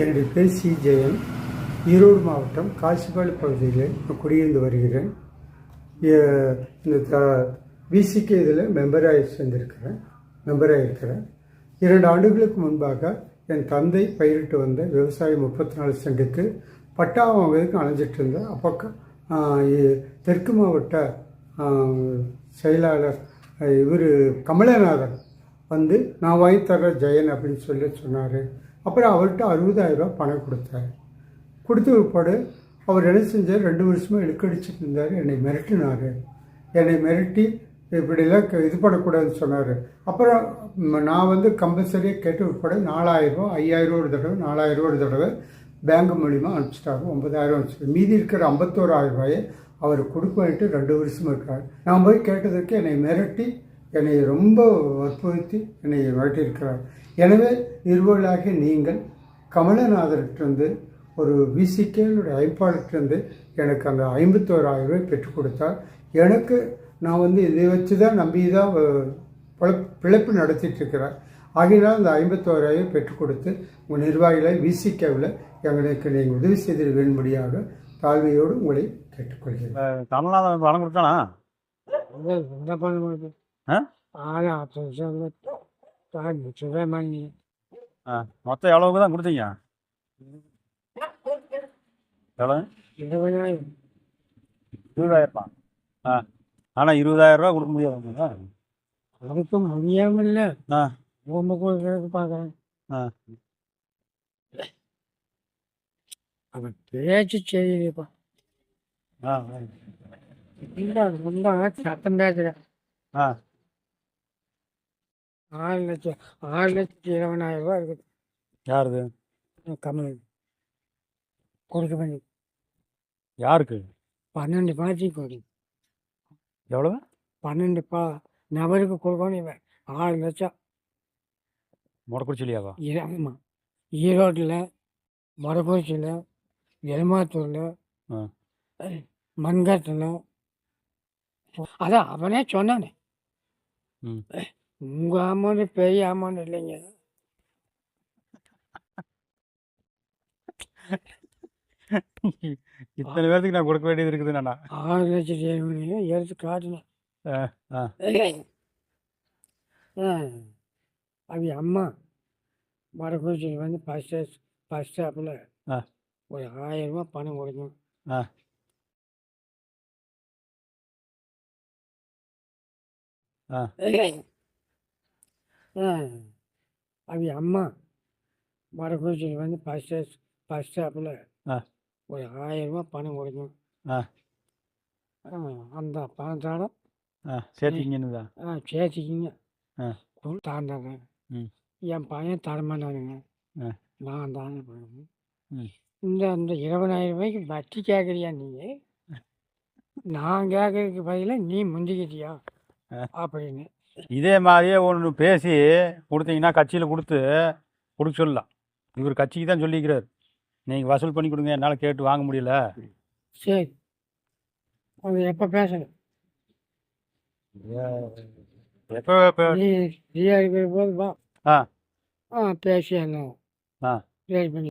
என்னுடைய பேர் சி ஜெயன். ஈரோடு மாவட்டம் காசிபாடு பகுதியில் குடியிருந்து வருகிறேன். இந்த விசிகே இதில் மெம்பராக இருக்கிறேன். 2 ஆண்டுகளுக்கு முன்பாக என் தந்தை பயிரிட்டு வந்த விவசாயம் 34 சென்ட்டுக்கு பட்டா வாங்குவதற்கு அலைஞ்சிட்டு இருந்தேன். அப்போ தெற்கு மாவட்ட செயலாளர் இவர் கமலநாதன் வந்து நான் வாங்கி தர ஜெயன் அப்படின்னு சொன்னார். அப்புறம் அவர்கிட்ட 60,000 பணம் கொடுத்தார். கொடுத்த பிற்பாடு அவர் என்ன செஞ்சார், 2 வருஷமாக இழுக்கடிச்சிட்டு இருந்தார். என்னை மிரட்டி இப்படிலாம் இது பண்ணக்கூடாதுன்னு சொன்னார். அப்புறம் நான் வந்து கம்பல்சரியாக கேட்டு பிற்பாடு 4,000, 5,000 ஒரு தடவை, 4,000 ஒரு தடவை பேங்க் மூலிமா அனுப்பிச்சிட்டாரு. 9,000 அனுப்பிச்சிட்டாரு. மீதி இருக்கிற 51,000 அவர் கொடுக்க 2 வருஷமாக இருக்கார். நான் போய் கேட்டதற்கு என்னை ரொம்ப வற்புறுத்தி என்னை மிரட்டியிருக்கிறார். எனவே நிறுவனர்களாகிய நீங்கள் கமலநாதர்கிட்டருந்து ஒரு விசிகேனுடைய ஐம்பாளர்கிட்டருந்து எனக்கு அந்த 51,000 பெற்றுக் கொடுத்தார். எனக்கு நான் வந்து இதை வச்சு தான் நம்பி தான் பிழைப்பு நடத்திட்டு இருக்கிறேன். ஆகையினால் அந்த 51,000 பெற்றுக் கொடுத்து உங்கள் நிர்வாகிகளை விசிகேவில் எங்களுக்கு நீங்கள் உதவி செய்து வேண்டும்படியாக தாழ்மையோடு உங்களை கேட்டுக்கொள்கிறேன். கமலநாதன் பணம் கொடுத்தானா? மொத்தம் எவ்வளவுக்கு தான் கொடுத்தீங்க? 20,000. ஆனால் 20,000 கொடுக்க முடியாது. அதுக்கு முடியாமல்ல பார்க்குறேன். அவன் பேச்சு செய்யலப்பா. ரொம்ப சத்தம் பேசுகிறேன். 6,20,000 இருக்குது. யாருது? கமல் கொடுக்க பண்ணி. யாருக்கு? 12 பாத்தி கோடி. எவ்வளவு? 12 நபருக்கு கொடுக்கணும். இவன் 6 லட்சம். மொடக்குறிச்சிலியாவா? ஆமாம். ஈரோட்டில், மொடக்குறிச்சியில், எலுமாத்தூரில், மண்கட்டில். அதான் அவனே சொன்னானே, உங்கள் அமௌண்ட் பெரிய அமௌண்ட் இல்லைங்க. இத்தனை பேருக்கு நான் கொடுக்க வேண்டியது இருக்குது. 6,70,000 எடுத்து காட்டினேன். அது அம்மா மொடக்குறிச்சியில் வந்து ஃபஸ்ட் ஸ்டாப்பில் ஒரு 1,000 பணம் கொடுக்கணும். அது அம்மா மொடக்குறிச்சியில் வந்து ஃபஸ்ட் ஸ்டாப்பில் ஒரு 1,000 பணம் கொடுக்கணும். அந்த பணத்தோட சேர்த்திங்கன்னு சேர்த்திக்கிங்க தாண்டாங்க. என் பையன் தரமாட்டானுங்க, நான் தானே பண்ணணும். இந்த 20,000 வட்டி கேட்குறியா நீ? நான் கேட்கறதுக்கு பதிலாக நீ முந்திக்கிட்டியா அப்படின்னு. இதே மாதிரியே ஒன்று பேசி கொடுத்தீங்கன்னா கட்சியில் கொடுக்க சொல்லலாம். இவர் கட்சிக்கு தான் சொல்லிக்கிறார், நீங்கள் வசூல் பண்ணி கொடுங்க, என்னால் கேட்டு வாங்க முடியல. சரி, அது எப்போ பேசணும்? எப்போ போது வா. பேசி என்ன பேசி பண்ணி